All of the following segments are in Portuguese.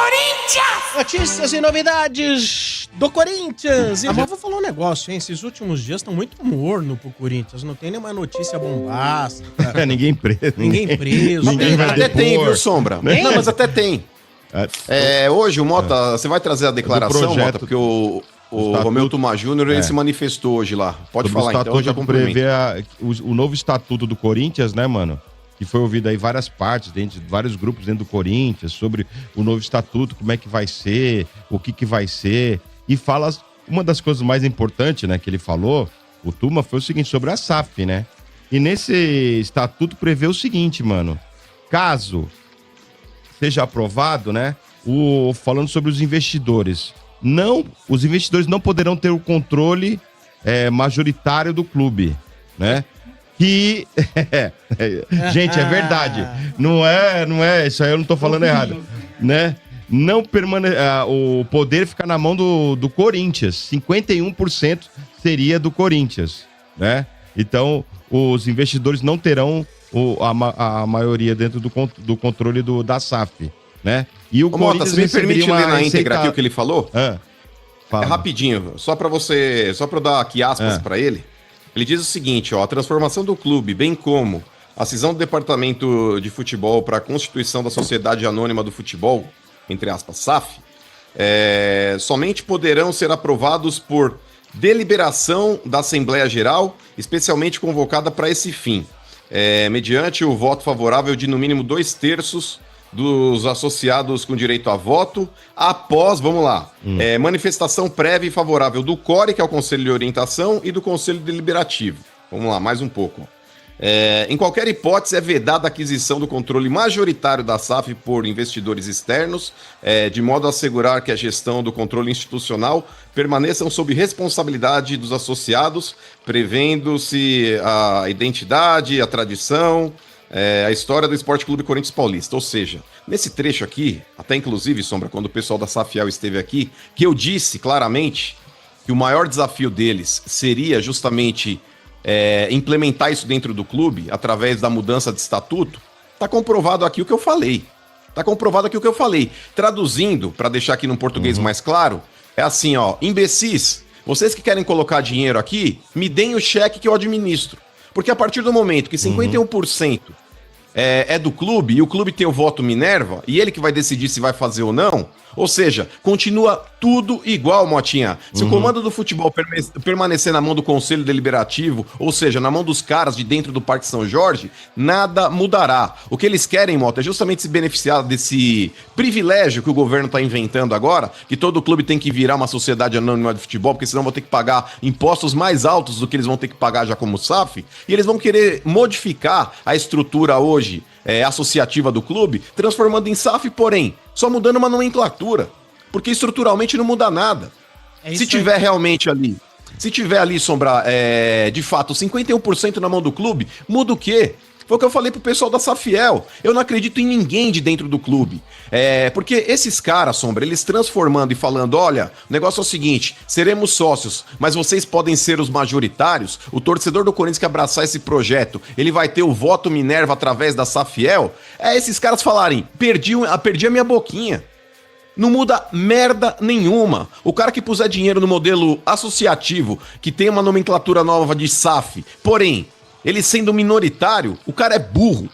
Corinthians! Notícias e novidades do Corinthians. E eu vou falar um negócio, hein? Esses últimos dias estão muito morno pro Corinthians. Não tem nenhuma notícia bombástica. Ninguém preso. Ninguém preso. Ninguém vai até depor. tem, viu, Sombra? Tem? Não, mas até tem. Hoje o Mota, você vai trazer a declaração, projeto, Mota? Porque o Romeu Tomás Júnior, ele se manifestou hoje lá. Pode falar, então, já complemento. Prevê o novo estatuto do Corinthians, né, mano? Que foi ouvido aí várias partes, vários grupos dentro do Corinthians, sobre o novo estatuto, como é que vai ser, o que vai ser. E fala, uma das coisas mais importantes, né, que ele falou, o Tuma, foi o seguinte, sobre a SAF, né? E nesse estatuto prevê o seguinte, mano. Caso seja aprovado, né, falando sobre os investidores. Os investidores não poderão ter o controle majoritário do clube, né? Que... Gente, é verdade. Não é, isso aí eu não tô falando errado, né? Não o poder fica na mão do Corinthians. 51% seria do Corinthians, né? Então, os investidores não terão a maioria dentro do controle da SAF, né? E o Corinthians, Mota, você me permite ler na íntegra aqui o que ele falou? É rapidinho, só pra eu dar aqui aspas pra ele. Ele diz o seguinte, a transformação do clube, bem como a cisão do departamento de futebol para a constituição da Sociedade Anônima do Futebol, entre aspas, SAF, somente poderão ser aprovados por deliberação da Assembleia Geral, especialmente convocada para esse fim, mediante o voto favorável de no mínimo 2/3 dos associados com direito a voto, após, vamos lá, manifestação prévia e favorável do CORE, que é o Conselho de Orientação, e do Conselho Deliberativo. Vamos lá, mais um pouco. Em qualquer hipótese, é vedada a aquisição do controle majoritário da SAF por investidores externos, de modo a assegurar que a gestão do controle institucional permaneçam sob responsabilidade dos associados, prevendo-se a identidade, a tradição, a história do Esporte Clube Corinthians Paulista. Ou seja, nesse trecho aqui, até inclusive, Sombra, quando o pessoal da Safiel esteve aqui, que eu disse claramente que o maior desafio deles seria justamente implementar isso dentro do clube, através da mudança de estatuto, tá comprovado aqui o que eu falei. Traduzindo, para deixar aqui num português mais claro, é assim, imbecis, vocês que querem colocar dinheiro aqui, me deem o cheque que eu administro. Porque a partir do momento que 51% é do clube, e o clube tem o voto Minerva, e ele que vai decidir se vai fazer ou não, ou seja, continua tudo igual, Motinha. Se o comando do futebol permanecer na mão do Conselho Deliberativo, ou seja, na mão dos caras de dentro do Parque São Jorge, nada mudará. O que eles querem, Mota, é justamente se beneficiar desse privilégio que o governo está inventando agora, que todo clube tem que virar uma sociedade anônima de futebol, porque senão vão ter que pagar impostos mais altos do que eles vão ter que pagar já como SAF, e eles vão querer modificar a estrutura hoje associativa do clube, transformando em SAF, porém, só mudando uma nomenclatura, porque estruturalmente não muda nada. Se tiver realmente ali, Sombra, de fato, 51% na mão do clube, muda o quê? Foi o que eu falei pro pessoal da Safiel. Eu não acredito em ninguém de dentro do clube. Porque esses caras, Sombra, eles transformando e falando, olha, o negócio é o seguinte, seremos sócios, mas vocês podem ser os majoritários, o torcedor do Corinthians que abraçar esse projeto, ele vai ter o voto Minerva através da Safiel. Esses caras falarem, perdi a minha boquinha. Não muda merda nenhuma. O cara que puser dinheiro no modelo associativo, que tem uma nomenclatura nova de SAF, porém, ele sendo minoritário, o cara é burro,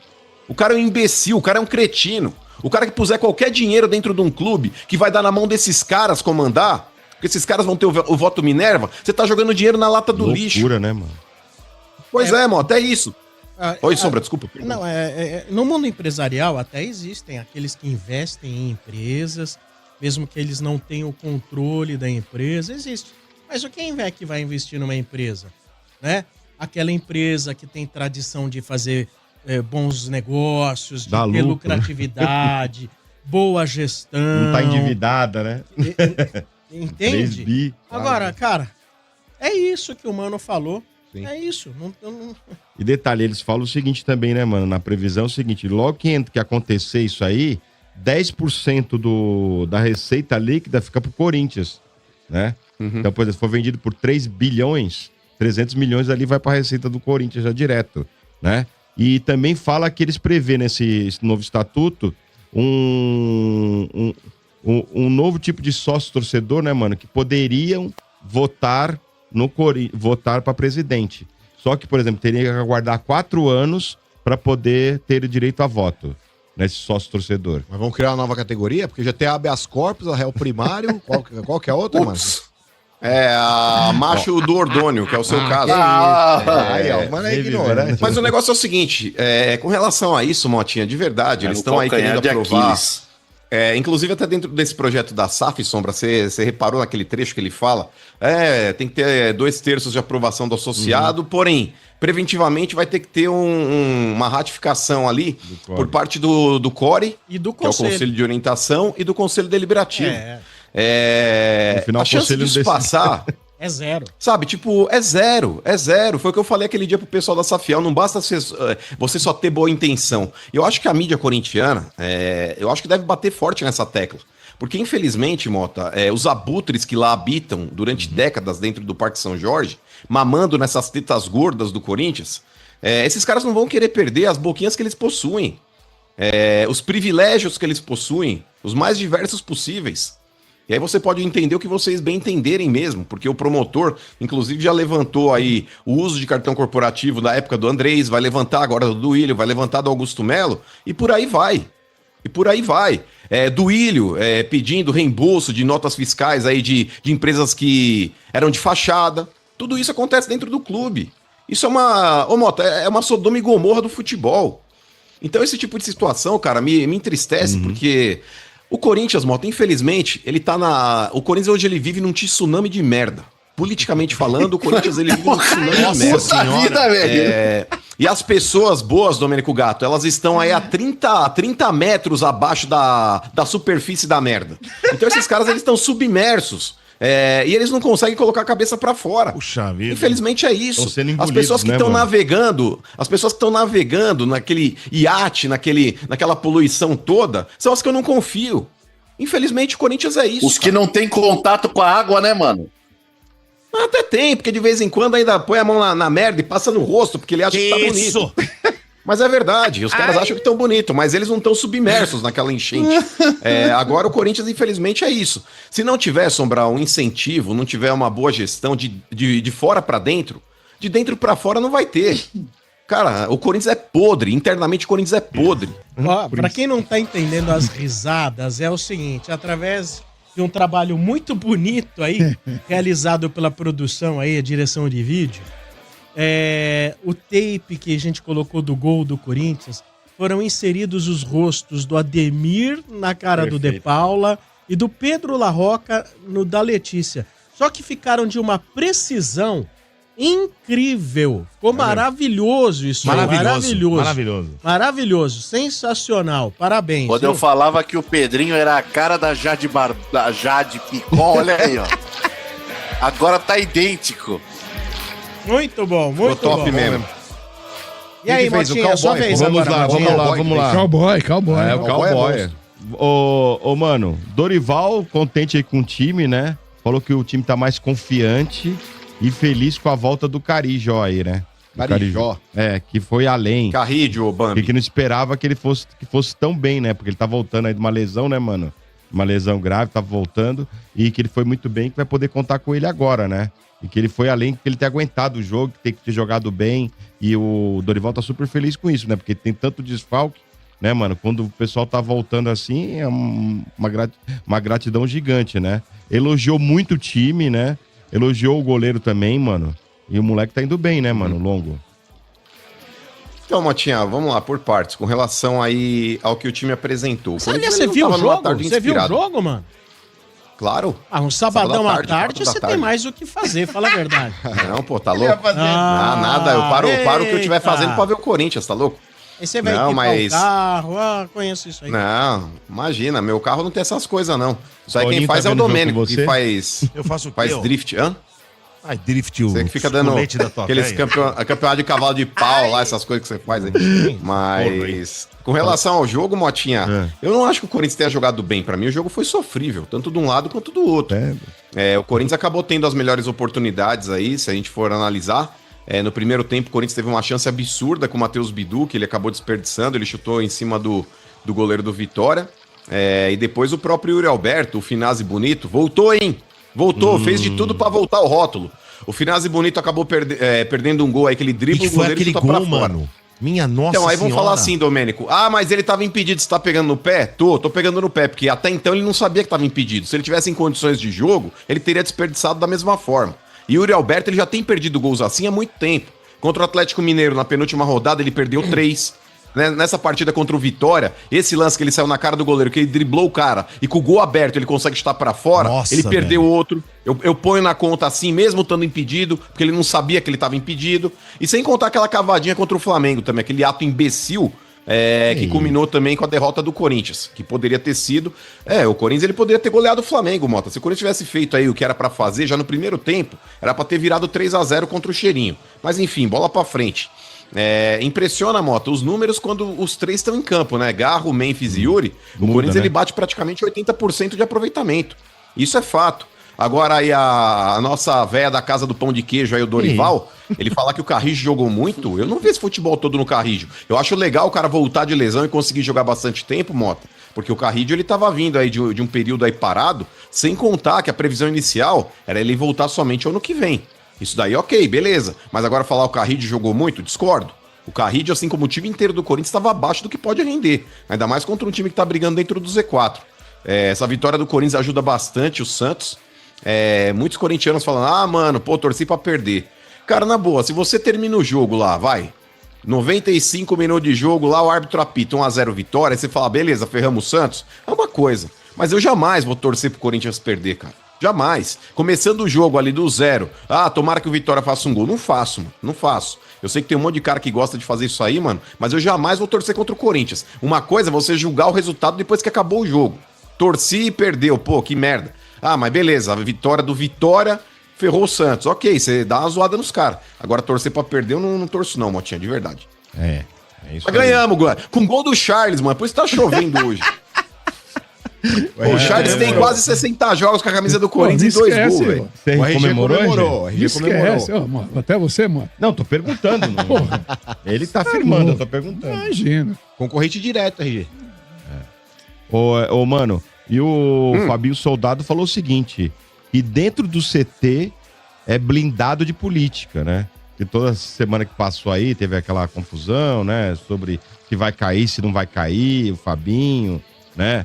o cara é um imbecil, o cara é um cretino. O cara que puser qualquer dinheiro dentro de um clube, que vai dar na mão desses caras comandar, porque esses caras vão ter o voto Minerva, você tá jogando dinheiro na lata do lixo. Loucura, né, mano? Pois mano, até isso. Oi, Sombra, desculpa. Não, no mundo empresarial até existem aqueles que investem em empresas, mesmo que eles não tenham o controle da empresa, existe. Mas quem é que vai investir numa empresa, né? Aquela empresa que tem tradição de fazer bons negócios, de ter lucratividade, boa gestão. Não tá endividada, né? Entende? 3 bi, Agora, cara, é isso que o Mano falou. Sim. É isso. E detalhe, eles falam o seguinte também, né, mano? Na previsão é o seguinte, logo que acontecer isso aí, 10% da receita líquida fica pro Corinthians, né? Então, por exemplo, se for vendido por 3 bilhões... 300 milhões ali vai para a receita do Corinthians já direto, né? E também fala que eles prevê nesse novo estatuto um novo tipo de sócio-torcedor, né, mano, que poderiam votar para presidente. Só que, por exemplo, teria que aguardar 4 anos para poder ter direito a voto nesse sócio-torcedor. Mas vamos criar uma nova categoria? Porque já tem a habeas corpus, a réu primário, qual que é a outra, mano? É a macho do Ordônio, que é o seu caso. Mas é ignorante. Mas o negócio é o seguinte, com relação a isso, Motinha, de verdade, eles estão aí querendo aprovar. Inclusive, até dentro desse projeto da SAF, Sombra, você reparou naquele trecho que ele fala? Tem que ter 2/3 de aprovação do associado, porém, preventivamente vai ter que ter uma ratificação ali por parte do CORE, E do que é o conselho. Conselho de Orientação, e do Conselho Deliberativo. No final, A chance o conselho disso decide. passar... É zero. Sabe, tipo, é zero. Foi o que eu falei aquele dia pro pessoal da Safiel. Não basta você só ter boa intenção. Eu acho que a mídia corintiana, eu acho que deve bater forte nessa tecla. Porque, infelizmente, Mota, os abutres que lá habitam durante décadas dentro do Parque São Jorge, mamando nessas tetas gordas do Corinthians, esses caras não vão querer perder as boquinhas que eles possuem. Os privilégios que eles possuem, os mais diversos possíveis. E aí você pode entender o que vocês bem entenderem mesmo, porque o promotor, inclusive, já levantou aí o uso de cartão corporativo na época do Andrés, vai levantar agora do Duílio, vai levantar do Augusto Melo, e por aí vai. Duílio pedindo reembolso de notas fiscais aí de empresas que eram de fachada. Tudo isso acontece dentro do clube. Isso é uma Sodoma e Gomorra do futebol. Então esse tipo de situação, cara, me entristece, porque... O Corinthians, Mota, infelizmente, o Corinthians hoje ele vive num tsunami de merda. Politicamente falando, o Corinthians ele vive num tsunami de merda. E as pessoas boas, Domênico Gato, elas estão aí a 30 metros abaixo da superfície da merda. Então esses caras, eles estão submersos. E eles não conseguem colocar a cabeça pra fora. Puxa vida. Infelizmente é isso. Estão sendo As engolidos, pessoas que né, estão mano? navegando naquele iate, naquela poluição toda, são as que eu não confio. Infelizmente o Corinthians é isso. Os que não têm contato com a água, né, mano? Até tem, porque de vez em quando ainda põe a mão na merda e passa no rosto, porque ele acha que tá bonito. Mas é verdade, os caras acham que estão bonito, mas eles não estão submersos naquela enchente. Agora o Corinthians, infelizmente, é isso. Se não tiver, Sombra, um incentivo, não tiver uma boa gestão de fora pra dentro, de dentro pra fora não vai ter. Cara, o Corinthians é podre, internamente o Corinthians é podre. Ó, pra quem não tá entendendo as risadas, é o seguinte, através de um trabalho muito bonito aí, realizado pela produção aí, a direção de vídeo, o tape que a gente colocou do gol do Corinthians, foram inseridos os rostos do Ademir na cara do De Paula e do Pedro Larroca no da Letícia. Só que ficaram de uma precisão incrível. Ficou maravilhoso isso. Maravilhoso. Sensacional. Parabéns. Quando eu falava que o Pedrinho era a cara da Jade Picon, olha aí, ó. Agora tá idêntico. Muito bom, muito top bom. mesmo. E aí, Motinha, sua vez Vamos agora, lá, Motinha. vamos lá. Cowboy. É, o Cowboy. Ô, mano, Dorival, contente aí com o time, né? Falou que o time tá mais confiante e feliz com a volta do Carijó aí, né? Do Carijó. que foi além. Carrídio, Bambi. E que não esperava que ele fosse tão bem, né? Porque ele tá voltando aí de uma lesão, né, mano? Uma lesão grave, tá voltando. E que ele foi muito bem, que vai poder contar com ele agora, né? E que ele foi além, que ele ter aguentado o jogo, que tem que ter jogado bem. E o Dorival tá super feliz com isso, né? Porque tem tanto desfalque, né, mano? Quando o pessoal tá voltando assim, é uma gratidão gigante, né? Elogiou muito o time, né? Elogiou o goleiro também, mano. E o moleque tá indo bem, né, mano? Longo. Então, Motinha, vamos lá, por partes. Com relação aí ao que o time apresentou. Aliás, você viu o jogo? Você viu o jogo, mano? Claro. Um sabadão à tarde, 4 da você tarde. tem mais o que fazer, fala a verdade. Não, pô, tá louco? Nada, eu paro o que eu estiver fazendo pra ver o Corinthians, tá louco? Aí você vai Não, equipar mas- o carro, conheço isso aí. Não, imagina, meu carro não tem essas coisas, não. Isso aí Paulinho quem faz tá é o vendo o jogo Domênico, com que você? faz Eu faço o quê? faz drift. Hã? Ai, drift o Você que fica dando colete da tua aqueles véia. campeonato de cavalo de pau lá, essas coisas que você faz aí. Mas, com relação ao jogo, Motinha, eu não acho que o Corinthians tenha jogado bem. Pra mim, o jogo foi sofrível, tanto de um lado quanto do outro. O Corinthians acabou tendo as melhores oportunidades aí, se a gente for analisar. No primeiro tempo, o Corinthians teve uma chance absurda com o Matheus Bidu, que ele acabou desperdiçando, ele chutou em cima do goleiro do Vitória. E depois o próprio Yuri Alberto, o Finazzi Bonito, voltou, hein? Voltou, fez de tudo pra voltar ao rótulo. O Finazzi Bonito acabou perdendo um gol aí, aquele drible, que foi aquele gol, mano. Minha nossa Então, aí vão senhora. falar assim, Domênico. Ah, mas ele tava impedido, você tá pegando no pé? Tô pegando no pé, porque até então ele não sabia que tava impedido. Se ele tivesse em condições de jogo, ele teria desperdiçado da mesma forma. E o Yuri Alberto, ele já tem perdido gols assim há muito tempo. Contra o Atlético Mineiro, na penúltima rodada, ele perdeu 3. Nessa partida contra o Vitória, esse lance que ele saiu na cara do goleiro, que ele driblou o cara e com o gol aberto ele consegue chutar pra fora, Nossa, ele perdeu velho. outro. Eu ponho na conta assim, mesmo estando impedido, porque ele não sabia que ele estava impedido. E sem contar aquela cavadinha contra o Flamengo também, aquele ato imbecil que culminou também com a derrota do Corinthians, que poderia ter sido... o Corinthians ele poderia ter goleado o Flamengo, Mota. Se o Corinthians tivesse feito aí o que era pra fazer já no primeiro tempo, era pra ter virado 3-0 contra o Cheirinho. Mas enfim, bola pra frente. Impressiona, Mota, os números quando os três estão em campo, né? Garro, Memphis e Yuri. O Corinthians ele bate praticamente 80% de aproveitamento. Isso é fato. Agora aí a nossa véia da casa do pão de queijo aí, o Dorival, ele falar que o Carrijo jogou muito, eu não vi esse futebol todo no Carrijo. Eu acho legal o cara voltar de lesão e conseguir jogar bastante tempo, Mota, porque o Carrijo ele tava vindo aí de um período aí parado, sem contar que a previsão inicial era ele voltar somente ano que vem. Isso daí, ok, beleza. Mas agora falar o Carrijo jogou muito, discordo. O Carrijo, assim como o time inteiro do Corinthians, estava abaixo do que pode render. Ainda mais contra um time que tá brigando dentro do Z4. Essa vitória do Corinthians ajuda bastante o Santos. Muitos corintianos falando, mano, torci pra perder. Cara, na boa, se você termina o jogo lá, vai, 95 minutos de jogo lá, o árbitro apita 1-0 vitória, aí você fala, beleza, ferramos o Santos, é uma coisa. Mas eu jamais vou torcer pro Corinthians perder, cara. Jamais. Começando o jogo ali do 0. Tomara que o Vitória faça um gol. Não faço, mano. Não faço. Eu sei que tem um monte de cara que gosta de fazer isso aí, mano, mas eu jamais vou torcer contra o Corinthians. Uma coisa é você julgar o resultado depois que acabou o jogo. Torci e perdeu. Pô, que merda. Mas beleza. A vitória do Vitória ferrou o Santos. Ok, você dá uma zoada nos caras. Agora torcer pra perder eu não torço não, Motinha, de verdade. É isso Mas ganhamos, com gol do Charles, mano. Por isso tá chovendo hoje. O Charles tem quase 60 jogos com a camisa do Corinthians e 2 gols, velho. Você O RG comemorou, o RG? RG Esquece, comemorou. ó, mano, até você, mano. Não, tô perguntando. Ele tá afirmando, eu tô perguntando. Imagina. Concorrente direto, RG. Mano, e o Fabinho Soldado falou o seguinte, que dentro do CT é blindado de política, né? Que toda semana que passou aí teve aquela confusão, né? Sobre se vai cair, se não vai cair, o Fabinho, né?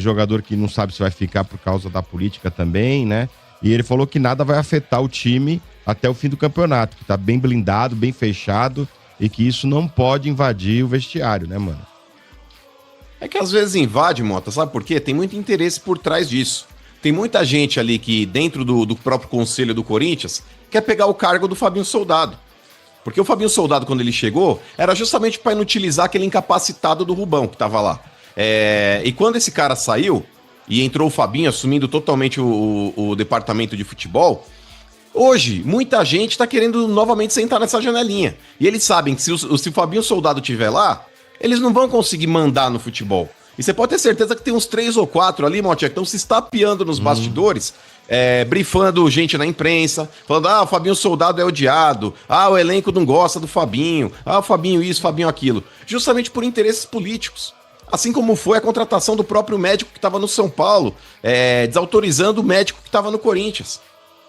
Jogador que não sabe se vai ficar por causa da política também, né? E ele falou que nada vai afetar o time até o fim do campeonato, que tá bem blindado, bem fechado e que isso não pode invadir o vestiário, né, mano? É que às vezes invade, Mota, sabe por quê? Tem muito interesse por trás disso. Tem muita gente ali que, dentro do próprio conselho do Corinthians, quer pegar o cargo do Fabinho Soldado. Porque o Fabinho Soldado, quando ele chegou, era justamente para inutilizar aquele incapacitado do Rubão que tava lá. E quando esse cara saiu e entrou o Fabinho assumindo totalmente o departamento de futebol, hoje muita gente tá querendo novamente sentar nessa janelinha. E eles sabem que se o Fabinho Soldado estiver lá, eles não vão conseguir mandar no futebol. E você pode ter certeza que tem uns 3 ou 4 ali, Motinha, que estão se estapeando nos bastidores, brifando gente na imprensa, falando, o Fabinho Soldado é odiado, o elenco não gosta do Fabinho, o Fabinho isso, Fabinho aquilo. Justamente por interesses políticos. Assim como foi a contratação do próprio médico que estava no São Paulo, desautorizando o médico que estava no Corinthians.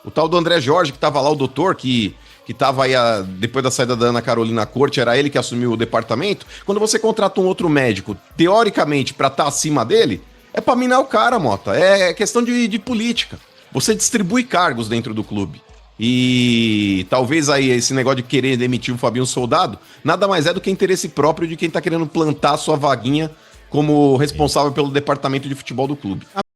O tal do André Jorge, que estava lá, o doutor, que estava aí, depois da saída da Ana Carolina Corte, era ele que assumiu o departamento. Quando você contrata um outro médico, teoricamente, para estar acima dele, é para minar o cara, Mota. É questão de política. Você distribui cargos dentro do clube. E talvez aí esse negócio de querer demitir o Fabinho Soldado, nada mais é do que interesse próprio de quem tá querendo plantar a sua vaguinha como responsável pelo departamento de futebol do clube.